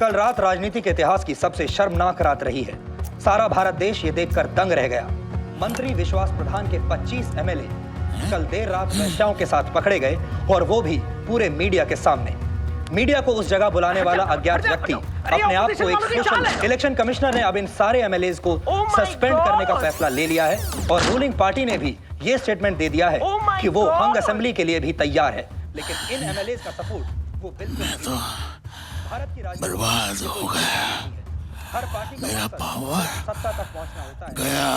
कल रात राजनीति के इतिहास की सबसे शर्मनाक रात रही है। सारा भारत देश ये देखकर दंग रह गया। मंत्री विश्वास प्रधान के 25 एमएलए कल देर रात वेश्याओं के साथ पकड़े गए, और वो भी पूरे मीडिया के सामने। मीडिया को उस जगह बुलाने वाला अज्ञात व्यक्ति अपने आप को एक सोशल इलेक्शन कमिश्नर ने अब इन सारे एमएलएज को सस्पेंड करने का फैसला ले लिया है, और रूलिंग पार्टी ने भी ये स्टेटमेंट दे दिया है कि वो हंग असेंबली के लिए भी तैयार है। लेकिन इन एमएलएज का सपोर्ट वो बिल्कुल नहीं। भारत की राजनीति बर्बाद हो गया, हर पार्टी का मेरा पावर सत्ता तक पहुंचना होता है। गया।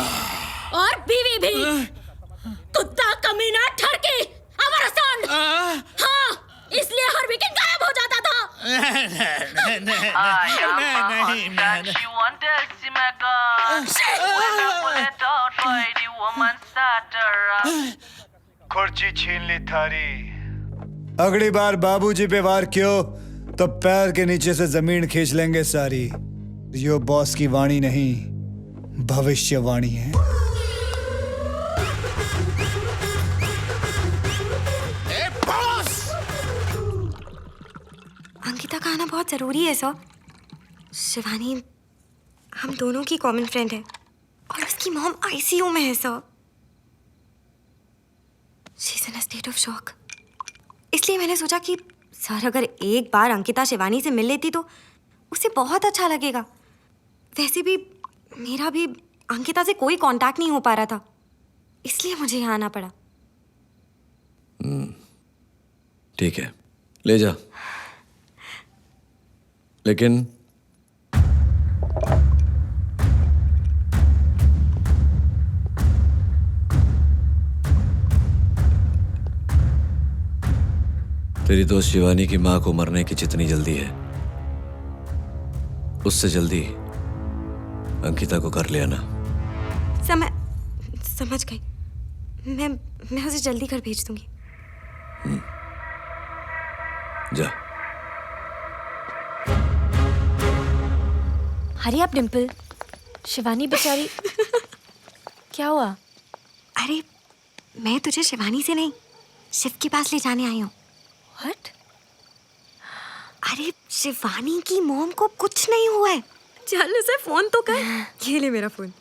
और बीवी भी कुत्ता कमीना ठरकी हमारा सन। हाँ, इसलिए हर वीकेंड गायब हो जाता था। खुर्ची छीन ली थारी। अगली बार बाबूजी पे वार क्यों तो पैर के नीचे से जमीन खींच लेंगे सारी। यो बॉस की वाणी नहीं, भविष्यवाणी है। अंकिता का आना बहुत जरूरी है सर। शिवानी हम दोनों की कॉमन फ्रेंड है, और उसकी मॉम आईसीयू में है sir. She is in a state of shock. इसलिए मैंने सोचा कि सर अगर एक बार अंकिता शिवानी से मिल लेती तो उसे बहुत अच्छा लगेगा। वैसे भी मेरा भी अंकिता से कोई कांटेक्ट नहीं हो पा रहा था, इसलिए मुझे यहाँ आना पड़ा। ठीक है, ले जा, लेकिन तेरी दोस्त शिवानी की मां को मरने की जितनी जल्दी है, उससे जल्दी अंकिता को कर ले आना। समझ गई। मैं उसे जल्दी घर भेज दूंगी। जा। हरी आप डिम्पल, शिवानी बेचारी। क्या हुआ? अरे मैं तुझे शिवानी से नहीं, शिव के पास ले जाने आई हूँ। What? अरे शिवानी की मॉम को कुछ नहीं हुआ है। चल उसे फोन तो कर। ये ले मेरा फोन।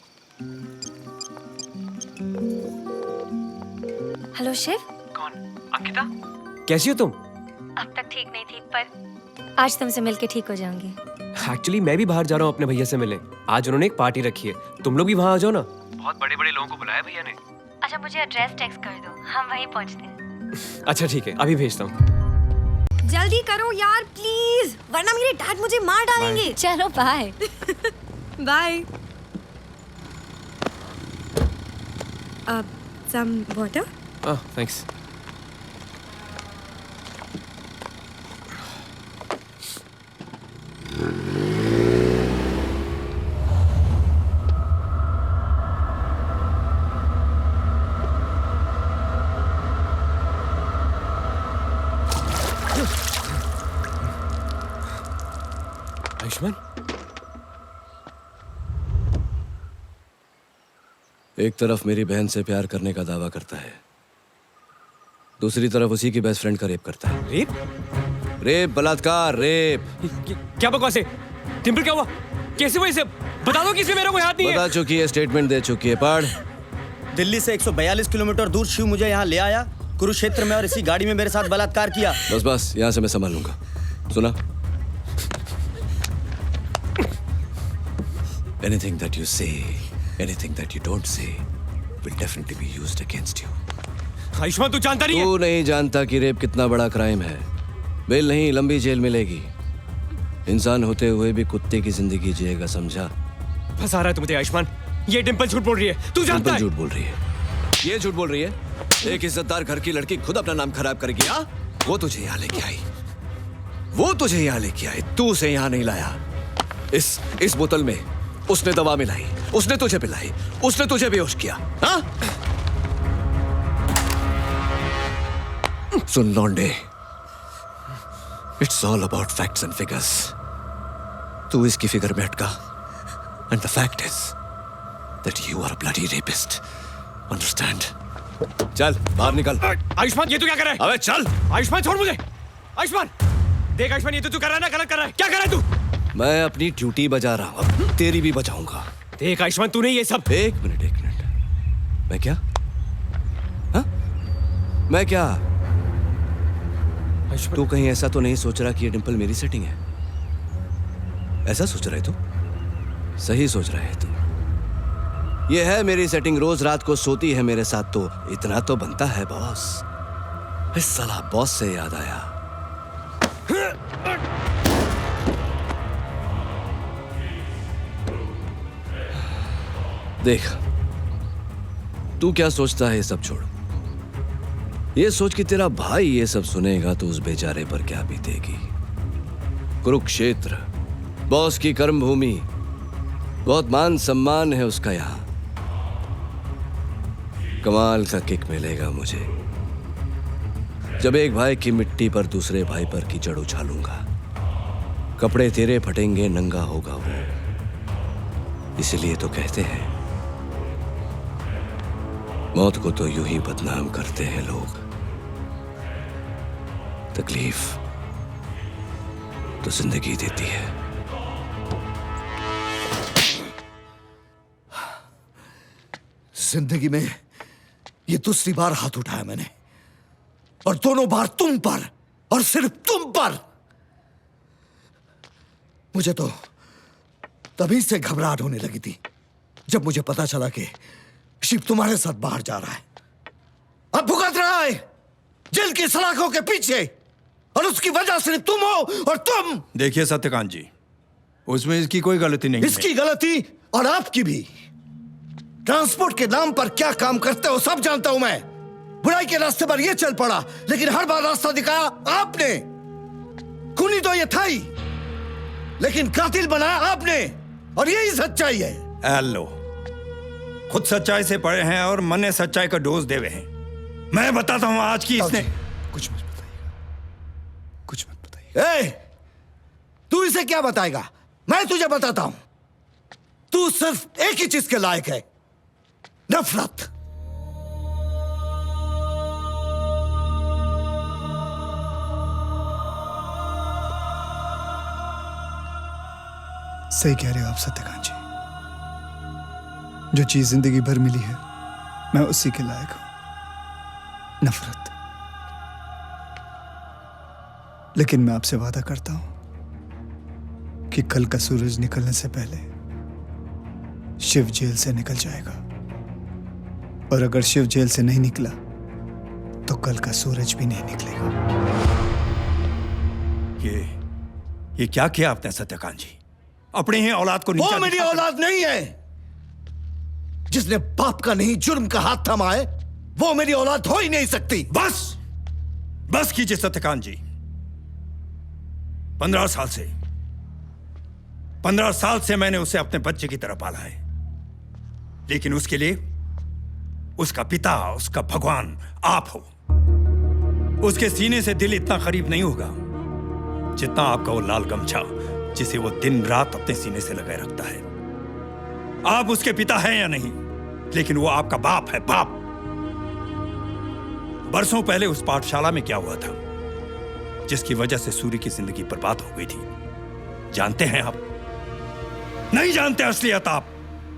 हेलो शिव। कौन? अंकिता? कैसी हो तुम? अब तक ठीक नहीं थी, पर आज तुमसे मिलके ठीक हो जाऊंगी। एक्चुअली मैं भी बाहर जा रहा हूँ अपने भैया से मिलने। आज उन्होंने एक पार्टी रखी है, तुम लोग भी वहाँ आ जाओ ना। बहुत बड़े बड़े लोगों को बुलाया भैया ने। अच्छा मुझे एड्रेस टेक्स्ट कर दो, हम वहीं पहुंचते हैं। अच्छा ठीक है, अभी भेजता हूँ। जल्दी करो यार प्लीज, वरना मेरे डैड मुझे मार डालेंगे। चलो bye. Bye. Some water? Thanks. Ayushmann, एक तरफ मेरी बहन से प्यार करने का दावा करता है, दूसरी तरफ उसी की बेस्ट फ्रेंड का रेप करता है। रेप? रेप, बलात्कार, रेप। क्या बकवास है? डिम्पल क्या हुआ? कैसे हुआ इसे? बता दो कि इसमें मेरा कोई हाथ नहीं है। बता चुकी है, स्टेटमेंट दे चुकी है। पढ़। दिल्ली से 142 किलोमीटर दूर शिव मुझे यहाँ ले आया, कुरुक्षेत्र में, और इसी गाड़ी में मेरे साथ बलात्कार किया। बस बस, यहाँ से मैं संभाल लूंगा। सुना? Anything that you say, anything that you don't say, will definitely be used against you. Ayushman तू जानता नहीं है? तू नहीं जानता कि रेप कितना बड़ा क्राइम है। बेल नहीं, लंबी जेल मिलेगी। इंसान होते हुए भी कुत्ते की जिंदगी जिएगा, समझा? फंसा रहा है तू मुझे आयुष्मान। ये डिम्पल झूठ बोल रही है, तू जानता है? झूठ बोल रही है। ये झूठ बोल रही है। एक इज्जतदार घर की लड़की खुद अपना नाम खराब करेगी। हाँ, वो तुझे यहाँ लेके आई, वो तुझे यहाँ लेके आई, तू उसे यहाँ नहीं लाया। इस बोतल में उसने दवा मिलाई, उसने तुझे पिलाई, उसने तुझे बेहोश किया। हाँ? सुन लौंडे, it's all about facts and figures. तू इसकी फिगर में अटका, and the fact is that you are a bloody rapist. Understand? चल बाहर निकल। आयुष्मान ये तू क्या कर रहा है? अबे चल। आयुष्मान छोड़ मुझे। आयुष्मान देख, आयुष्मान ये तो तू कर रहा है ना, गलत कर रहा है। क्या कर रहा है तू? मैं अपनी ड्यूटी बजा रहा हूं, अब तेरी भी बजाऊंगा। देख आयुष्मान, तूने ये सब एक मिनट। मैं क्या? हाँ? मैं क्या? आयुष्मान, तू कहीं ऐसा तो नहीं सोच रहा कि ये डिंपल मेरी सेटिंग है? ऐसा सोच रहा है तू? सही सोच रहा है तू। ये है मेरी सेटिंग, रोज रात को सोती है मेरे साथ, तो इतना तो बनता है बॉस। इस साला बॉस से याद आया, देख तू क्या सोचता है, ये सब छोड़। ये सोच कि तेरा भाई ये सब सुनेगा तो उस बेचारे पर क्या बीतेगी। कुरुक्षेत्र, बॉस की कर्म भूमि, बहुत मान सम्मान है उसका यहां। कमाल का किक मिलेगा मुझे जब एक भाई की मिट्टी पर दूसरे भाई पर कीचड़ उछालूंगा। कपड़े तेरे फटेंगे, नंगा होगा वो। इसलिए तो कहते हैं मौत को तो यूं ही बदनाम करते हैं लोग, तकलीफ तो जिंदगी देती है। जिंदगी में ये दूसरी बार हाथ उठाया मैंने, और दोनों बार तुम पर, और सिर्फ तुम पर। मुझे तो तभी से घबराहट होने लगी थी जब मुझे पता चला कि शिव तुम्हारे साथ बाहर जा रहा है। अब भुगत रहा है जेल की सलाखों के पीछे, और उसकी वजह सिर्फ तुम हो, और तुम। देखिए सत्यकांत जी, उसमें इसकी कोई गलती नहीं है। इसकी गलती और आपकी भी। ट्रांसपोर्ट के नाम पर क्या काम करते हो सब जानता हूं मैं। बुराई के रास्ते पर यह चल पड़ा, लेकिन हर बार रास्ता दिखाया आपने। खूनी तो ये था ही, लेकिन कातिल बनाया आपने, और यही सच्चाई है। हेलो, खुद सच्चाई से पढ़े हैं और मन ने सच्चाई का डोज देवे हैं। मैं बताता हूं आज की इसने। कुछ मत बताइएगा, कुछ मत बताइएगा। तू इसे क्या बताएगा? मैं तुझे बताता हूं। तू सिर्फ एक ही चीज के लायक है, नफरत। सही कह रहे हो आप सत्यकांत जी। जो चीज जिंदगी भर मिली है, मैं उसी के लायक हूं, नफरत। लेकिन मैं आपसे वादा करता हूं कि कल का सूरज निकलने से पहले शिव जेल से निकल जाएगा, और अगर शिव जेल से नहीं निकला तो कल का सूरज भी नहीं निकलेगा। ये क्या किया आपने सत्यकांत जी? अपने ही औलाद को नीचा वो मेरी औलाद नहीं है। जिसने बाप का नहीं जुर्म का हाथ थमा है, वो मेरी औलाद हो ही नहीं सकती। बस कीजिए सत्यकांत जी। 15 साल से मैंने उसे अपने बच्चे की तरह पाला है, लेकिन उसके लिए उसका पिता, उसका भगवान आप हो। उसके सीने से दिल इतना करीब नहीं होगा जितना आपका वो लाल गमछा जिसे वो दिन रात अपने सीने से लगाए रखता है। आप उसके पिता हैं या नहीं, लेकिन वो आपका बाप है, बाप। बरसों पहले उस पाठशाला में क्या हुआ था जिसकी वजह से सूर्य की जिंदगी बर्बाद हो गई थी, जानते हैं आप? नहीं जानते असलियत आप।